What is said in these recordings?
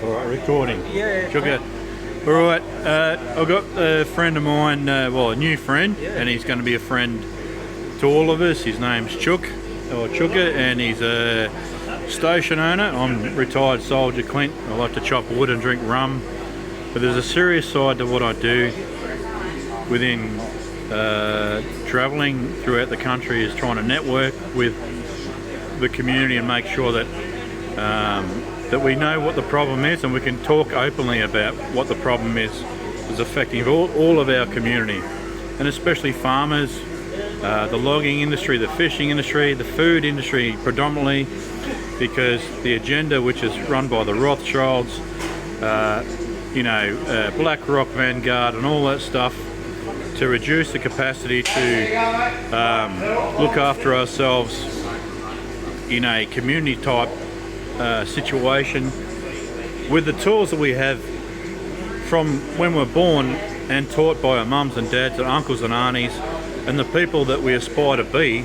All right, recording. Yeah. Chooka. All right, I've got a friend of mine, well, a new friend, and he's going to be a friend to all of us. His name's Chook, or Chooka, and he's a station owner. I'm retired soldier Clint. I like to chop wood and drink rum, but there's a serious side to what I do within travelling throughout the country, is trying to network with the community and make sure that that we know what the problem is, and we can talk openly about what the problem is affecting all of our community, and especially farmers, the logging industry, the fishing industry, the food industry predominantly, because the agenda, which is run by the Rothschilds, BlackRock, Vanguard and all that stuff, to reduce the capacity to look after ourselves in a community type situation with the tools that we have from when we're born and taught by our mums and dads and uncles and aunties and the people that we aspire to be,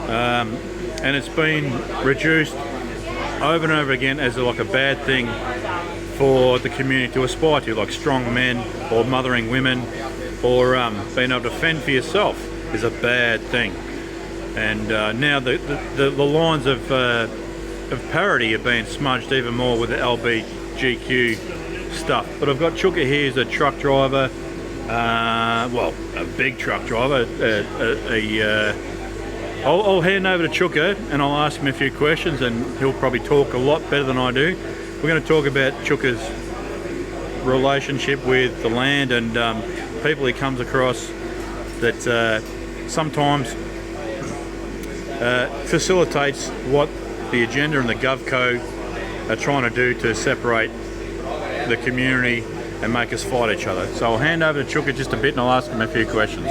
and it's been reduced over and over again as like a bad thing for the community to aspire to, like strong men or mothering women, or being able to fend for yourself is a bad thing. And now the lines of parity are being smudged even more with the LBGQ stuff. But I've got Chooka here, who's a truck driver, well, a big truck driver. I'll hand over to Chooka and I'll ask him a few questions, and he'll probably talk a lot better than I do. We're going to talk about Chooka's relationship with the land and people he comes across that sometimes facilitates what the agenda and the GovCo are trying to do to separate the community and make us fight each other. So I'll hand over to Chooka just a bit and I'll ask him a few questions.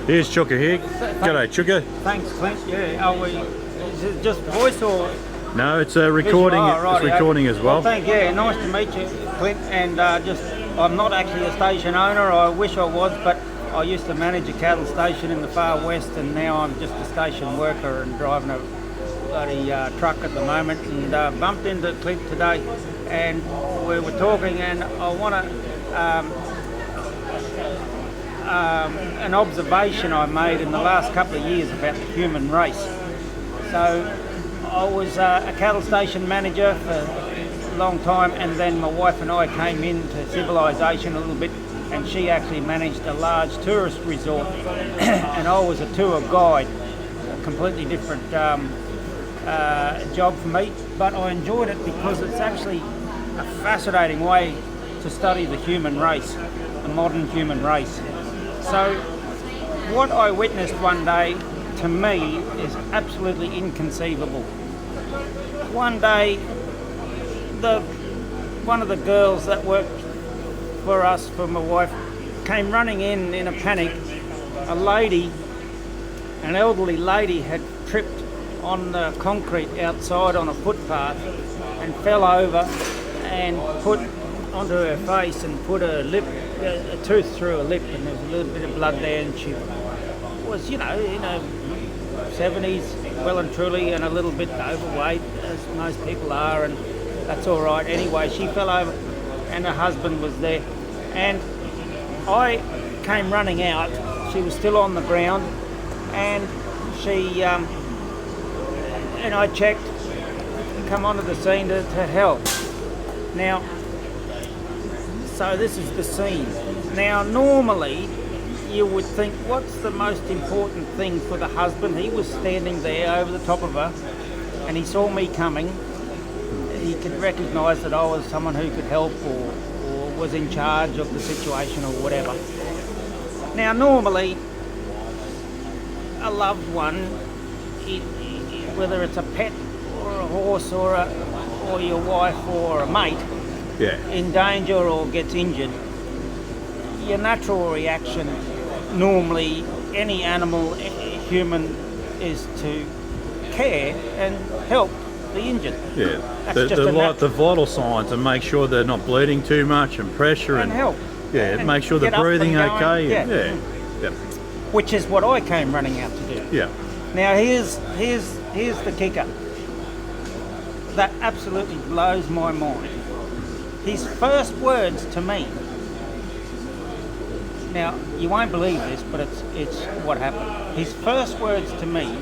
Here's Chooka here. G'day, Chooka. Thanks, Clint. Yeah, is it just voice or? No, it's a recording. It's recording as well. Yeah, nice to meet you, Clint. And I'm not actually a station owner. I wish I was, but I used to manage a cattle station in the far west, and now I'm just a station worker and driving a bloody truck at the moment. And bumped into Clint today, and we were talking, and I want to an observation I made in the last couple of years about the human race. So I was a cattle station manager for a long time, and then my wife and I came into civilization a little bit, and she actually managed a large tourist resort and I was a tour guide, a completely different job for me, but I enjoyed it because it's actually a fascinating way to study the human race, the modern human race. So what I witnessed one day, to me, is absolutely inconceivable. One day, one of the girls that worked for us, for my wife, came running in a panic. A lady, an elderly lady, had tripped on the concrete outside on a footpath and fell over and put onto her face and put a tooth through her lip, and there was a little bit of blood there, and she was, in her 70s, well and truly, and a little bit overweight, as most people are, and that's all right. Anyway, she fell over and her husband was there, and I came running out. She was still on the ground, and she and I checked and come onto the scene to help. Now, so this is the scene. Now, normally you would think, what's the most important thing for the husband? He was standing there over the top of her, and he saw me coming. He could recognise that I was someone who could help or was in charge of the situation or whatever. Now, normally a loved one, whether it's a pet or a horse or your wife or a mate, in danger or gets injured, your natural reaction, normally any animal, human, is to care and help the injured. Yeah, the vital signs, and make sure they're not bleeding too much, and pressure and help. Yeah, and make sure they're breathing okay. Yeah. Which is what I came running out to do. Yeah. Now here's the kicker. That absolutely blows my mind. his first words to me. Now, you won't believe this, but it's what happened. His first words to me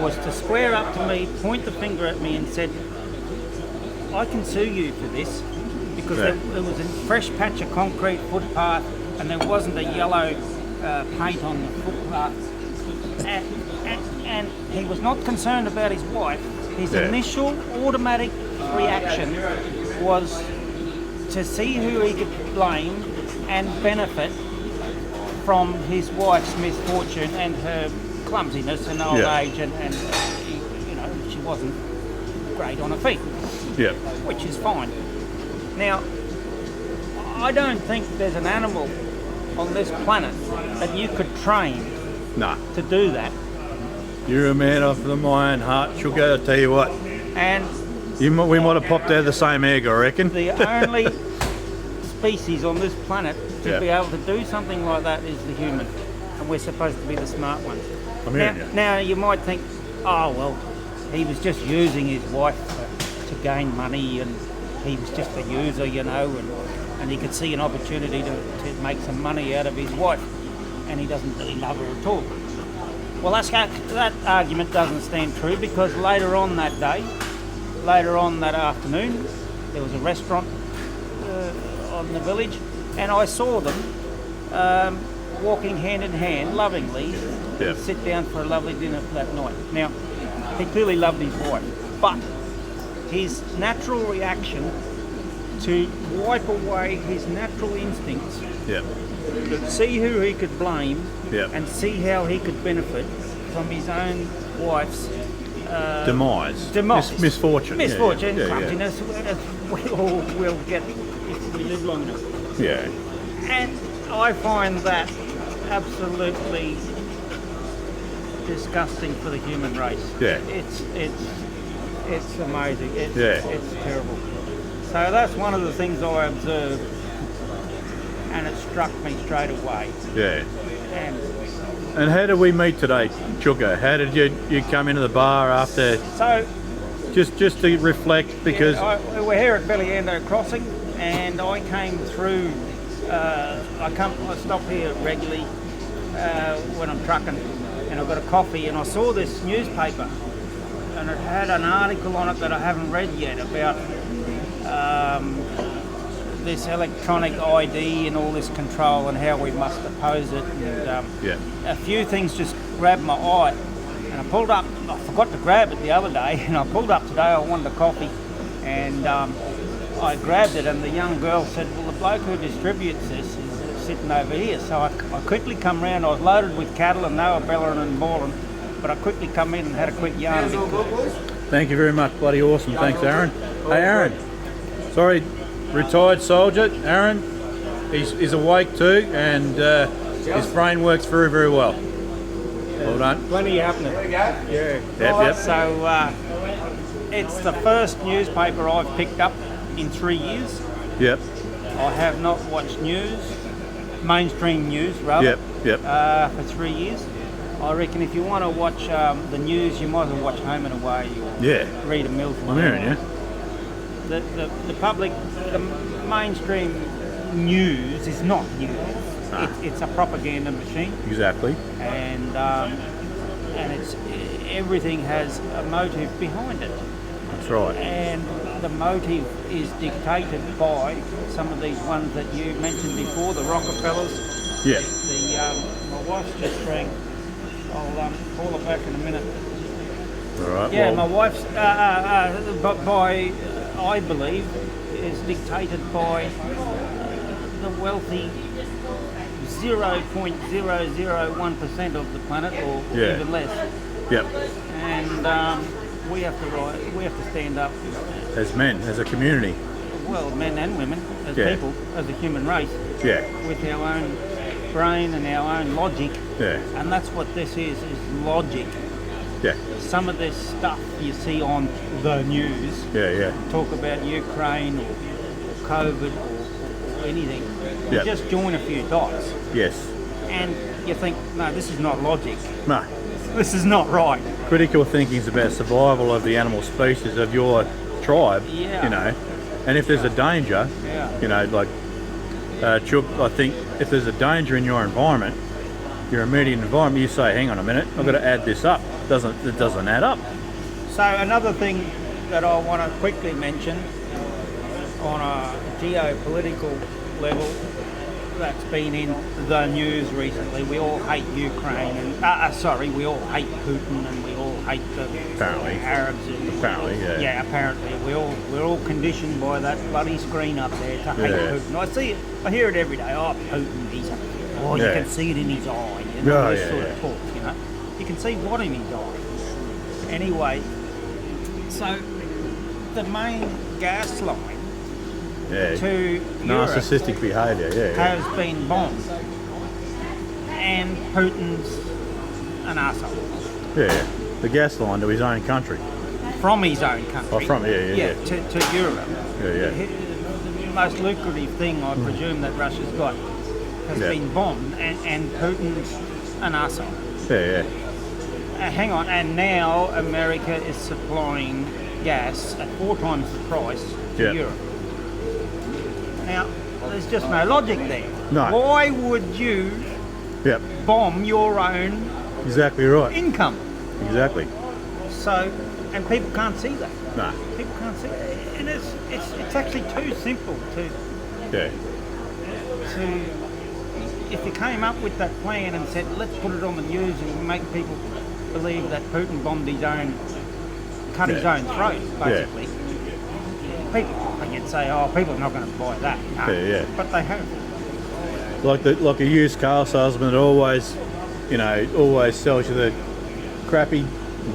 was to square up to me, point the finger at me and said, I can sue you for this because there was a fresh patch of concrete footpath and there wasn't a yellow paint on the footpath. And he was not concerned about his wife. His initial automatic reaction was to see who he could blame and benefit from his wife's misfortune and her clumsiness and old age, and you know, she wasn't great on her feet, which is fine. Now, I don't think there's an animal on this planet that you could train to do that. You're a man after my own heart, Chooka, I tell you what. And we might have popped out of the same egg, I reckon. The only species on this planet to be able to do something like that is the human, and we're supposed to be the smart ones. Now you might think, oh well, he was just using his wife to gain money, and he was just a user, you know, and he could see an opportunity to make some money out of his wife, and he doesn't really love her at all. Well, that argument doesn't stand true, because later on that afternoon, there was a restaurant on the village, and I saw them walking hand in hand, lovingly, sit down for a lovely dinner that night. Now, he clearly loved his wife, but his natural reaction to wipe away his natural instincts, to see who he could blame, and see how he could benefit from his own wife's demise. Misfortune. Clumsiness, we all will get if we live long enough. And I find that absolutely disgusting for the human race. It's amazing. It's terrible. So that's one of the things I observed, and it struck me straight away. And how did we meet today, Chooka? How did you come into the bar after? So, just to reflect, because we're here at Belliando Crossing, and I came through. I stop here regularly when I'm trucking, and I've got a coffee, and I saw this newspaper, and it had an article on it that I haven't read yet about this electronic ID and all this control and how we must oppose it. And a few things just grabbed my eye, and I pulled up. I forgot to grab it the other day, and I pulled up today. I wanted a coffee, and I grabbed it, and the young girl said, well, the bloke who distributes this is sitting over here. So I quickly come round. I was loaded with cattle, and they were bellowing and bawling, but I quickly come in and had a quick yarn. Thank you very much, bloody awesome. Thanks, Aaron. Hey, Aaron. Sorry, retired soldier, Aaron. He's awake too, and his brain works very, very well. Well done. Plenty happening. So it's the first newspaper I've picked up in 3 years. I have not watched news, mainstream news rather, for 3 years. I reckon if you want to watch the news, you might as well watch Home and Away or read a Milton. I'm hearing you. The public, the mainstream news is not news. It's a propaganda machine. Exactly. And it's everything has a motive behind it. That's right. And the motive is dictated by some of these ones that you mentioned before, the Rockefellers. My wife's just rang. I'll call her back in a minute. All right. My wife's, I believe, is dictated by the wealthy 0.001% of the planet, or even less. And we have to stand up as men, as a community. Well, men and women, as people, as a human race. With our own brain and our own logic. And that's what this is logic. Some of this stuff you see on the news, talk about Ukraine or COVID or anything, you just join a few dots. And you think, no, this is not logic. No. This is not right. Critical thinking is about survival of the animal species of your tribe, you know. And if there's a danger, you know, like Chook, I think if there's a danger in your environment, your immediate environment, you say, hang on a minute, I've got to add this up. It doesn't add up. So another thing that I want to quickly mention on a geopolitical level that's been in the news recently, we all hate Ukraine and we all hate Putin and we all hate the Arabs. Apparently, yeah. Yeah, apparently we're all conditioned by that bloody screen up there to hate Putin. I see it, I hear it every day. Oh, Putin, he's you can see it in his eye. You know, this sort of talk. You know, you can see what in his eye. Anyway, so the main gas line to narcissistic behaviour, has been bombed, and Putin's an arsehole. Yeah, the gas line to his own country. From his own country. Oh, to Europe. Yeah. The most lucrative thing, I presume, that Russia's got has been bombed, and Putin's an arsehole. Yeah. Hang on, and now America is supplying gas at 4 times the price to Europe. Now, there's just no logic there. No. Why would you bomb your own income? Exactly. So, and people can't see that. No. People can't see it. And it's actually too simple to if you came up with that plan and said, let's put it on the news and make people believe that Putin bombed his own, cut his own throat, basically. People can say, oh, people are not going to buy that. No, but they have. Like a used car salesman that always sells you the crappy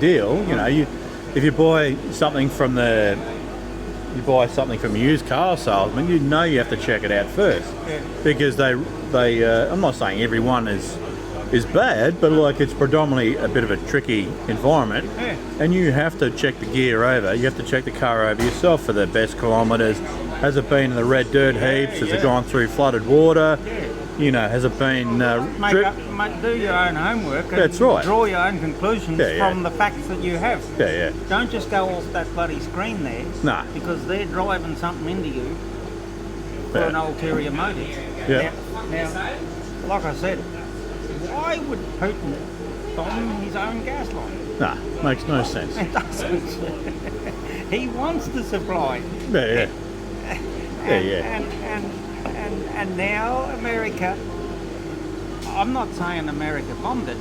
deal. You know, if you buy something from a used car salesman, you know you have to check it out first, because they I'm not saying everyone is bad, but like it's predominantly a bit of a tricky environment, and you have to check the gear over. You have to check the car over yourself for the best kilometres. Has it been in the red dirt heaps? Has it gone through flooded water? You know, has it been do your own homework and That's right. draw your own conclusions from the facts that you have. Don't just go off that bloody screen there, because they're driving something into you for an ulterior motive. Now, like I said, why would Putin bomb his own gas line? Nah, makes no sense. It doesn't. He wants to supply. And now America, I'm not saying America bombed it.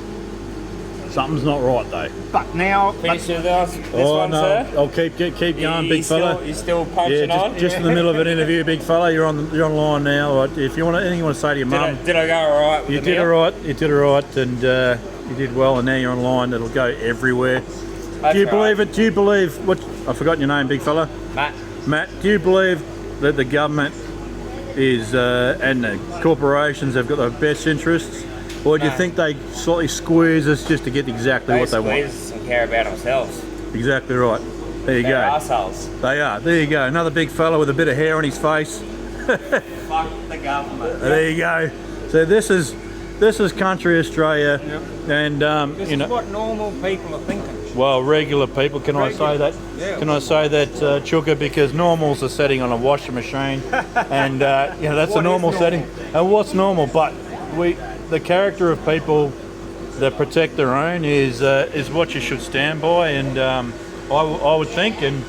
Something's not right though. But now... Finish with this one, sir? I'll keep going, big fella. You're still punching on? Just in the middle of an interview, big fella. You're online now. If you want anything you want to say to your mum... Did I go all right with You did all right, and you did well, and now you're online. It'll go everywhere. Do you believe it? Do you believe... I've forgotten your name, big fella. Matt, do you believe that the government is and the corporations have got the best interests, or do you think they slightly squeeze us just to get exactly what they want? They squeeze and care about themselves. Exactly right. There you go. They're arseholes. They are. There you go. Another big fella with a bit of hair on his face. Fuck the government. There you go. So this is country Australia, and this is what normal people are thinking. Well, regular people. Can I say that? Can I say that, Chooka? Because normals are setting on a washing machine, and that's a normal setting. And what's normal? But the character of people that protect their own is what you should stand by. And I would think, and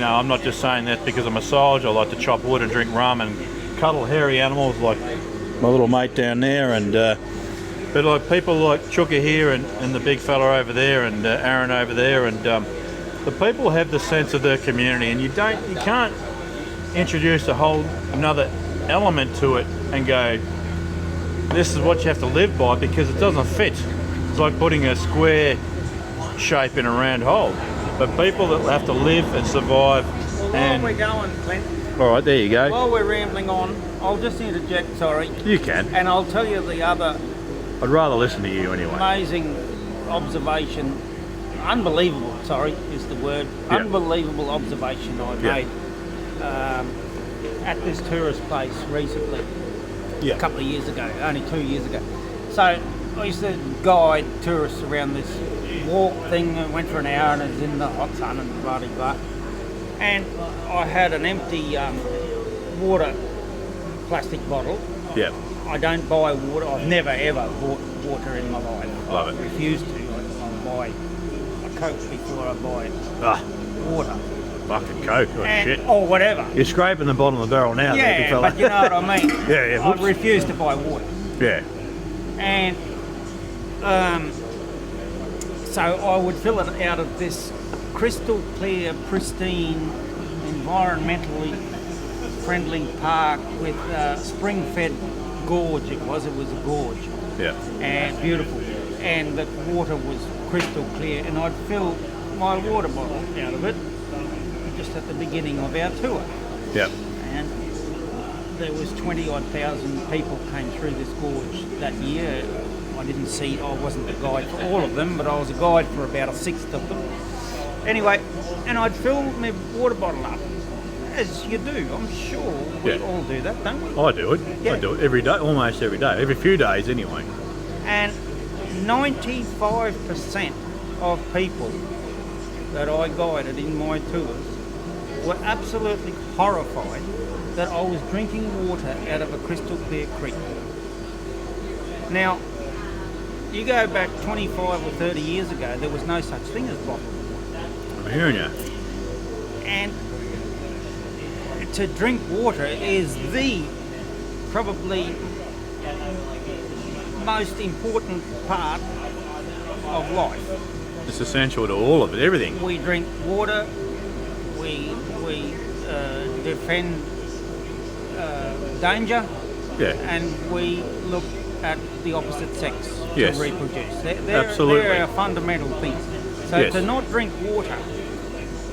I'm not just saying that because I'm a soldier. I like to chop wood and drink rum and cuddle hairy animals like my little mate down there, and but like people like Chooka here and the big fella over there and Aaron over there, and the people have the sense of their community, and you can't introduce a whole another element to it and go, this is what you have to live by, because it doesn't fit. It's like putting a square shape in a round hole. But people that have to live and survive. Well, while we're going, Clint. All right, there you go. While we're rambling on, I'll just interject, sorry. You can. And I'll tell you the other... I'd rather listen to you anyway. Amazing observation, unbelievable, sorry, is the word. Yep. Unbelievable observation I made at this tourist place recently. A couple of years ago, only 2 years ago. So I used to guide tourists around this walk thing, and went for an hour and it was in the hot sun and blah blah blah. And I had an empty water plastic bottle. Yeah. I don't buy water. I've never ever bought water in my life. Love I it. refuse to. I buy a Coke before I buy Ah, water. fucking Coke or And, shit. or whatever. You're scraping the bottom of the barrel now, there, big Yeah, fella. but you know what I mean. Yeah. I Whoops. refuse to buy water. Yeah. And so I would fill it out of this crystal clear, pristine, environmentally friendly park with spring-fed gorge. It was a gorge, Yeah. and beautiful. And the water was crystal clear, and I'd fill my water bottle out of it just at the beginning of our tour. Yeah. And there was 20-odd thousand people came through this gorge that year. I wasn't the guide for all of them, but I was a guide for about a sixth of them. Anyway, and I'd fill my water bottle up, as you do. I'm sure we Yeah. all do that, don't we? I do it. Yeah. I do it every day, almost every day. Every few days anyway. And 95% of people that I guided in my tours were absolutely horrified that I was drinking water out of a crystal clear creek. Now, you go back 25 or 30 years ago, there was no such thing as bottled water. I'm hearing you. And to drink water is the probably most important part of life. It's essential to all of it, everything. We drink water, we defend danger, Yeah. and we look at the opposite sex Yes. to reproduce. Absolutely. They're our fundamental things. So Yes. to not drink water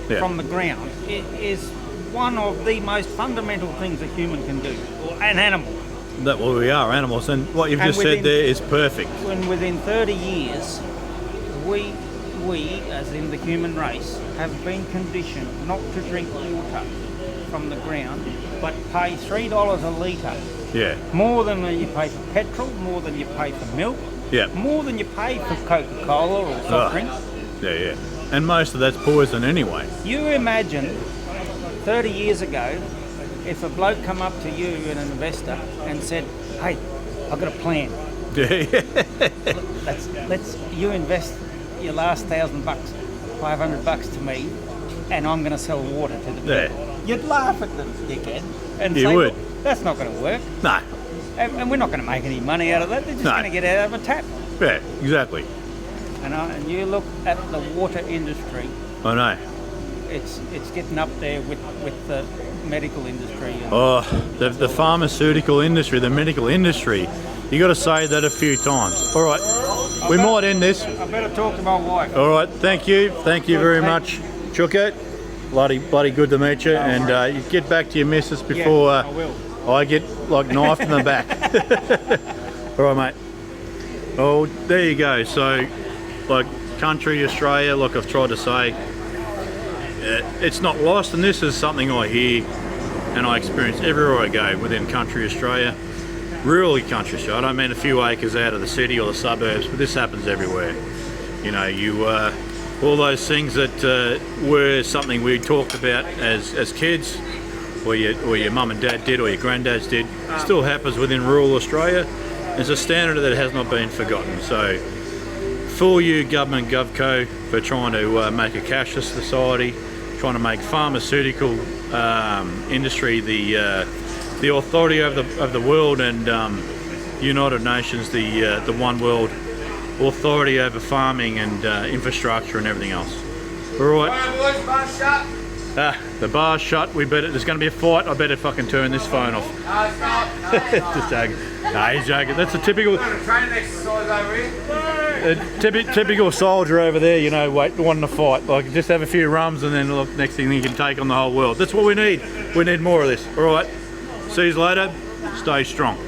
Yeah. from the ground is one of the most fundamental things a human can do, or an animal. That well, we are animals, and what you've And just said within- there is perfect. When within 30 years, we, as in the human race, have been conditioned not to drink water from the ground, but pay $3 a litre. Yeah. More than you pay for petrol, more than you pay for milk, Yeah. more than you pay for Coca-Cola or soft Ah. drinks. Yeah. And most of that's poison anyway. You imagine 30 years ago, if a bloke come up to you, an investor, and said, "Hey, I've got a plan. Yeah. You invest your last $1,000, $500 to me, and I'm going to sell water to the people." Yeah. You'd laugh at them, dickhead, and You say, would. "Look, that's not going to work, No. and we're not going to make any money out of that. They're just No. going to get out of a tap." Yeah. Exactly. And you look at the water industry, I know. it's getting up there with the medical industry. And Oh, the pharmaceutical industry, the medical industry. You got to say that a few times. All right. We might end this. I better talk to my wife. All right. Thank you very much, Chooka. Bloody good to meet you. And you get back to your missus before I will. I get like knifed in the back. All right, mate. Oh, there you go. So, like country Australia, like I've tried to say, it's not lost, and this is something I hear and I experience everywhere I go within country Australia. Rural country Australia. I don't mean a few acres out of the city or the suburbs, but this happens everywhere. You know, all those things that were something we talked about as kids, or your mum and dad did, or your granddads did, still happens within rural Australia. It's a standard that has not been forgotten. So, for you, government, GovCo, for trying to make a cashless society, trying to make pharmaceutical industry the authority of the world, and United Nations the one world authority over farming and infrastructure and everything else. All right. The bar's shut. There's going to be a fight. I better fucking turn this phone off. Just joking. No, he's joking. That's a typical Training exercise over here. typical soldier over there, you know, wanting to fight. Like, just have a few rums and then look, next thing you can take on the whole world. That's what we need. We need more of this. All right. See you later. Stay strong.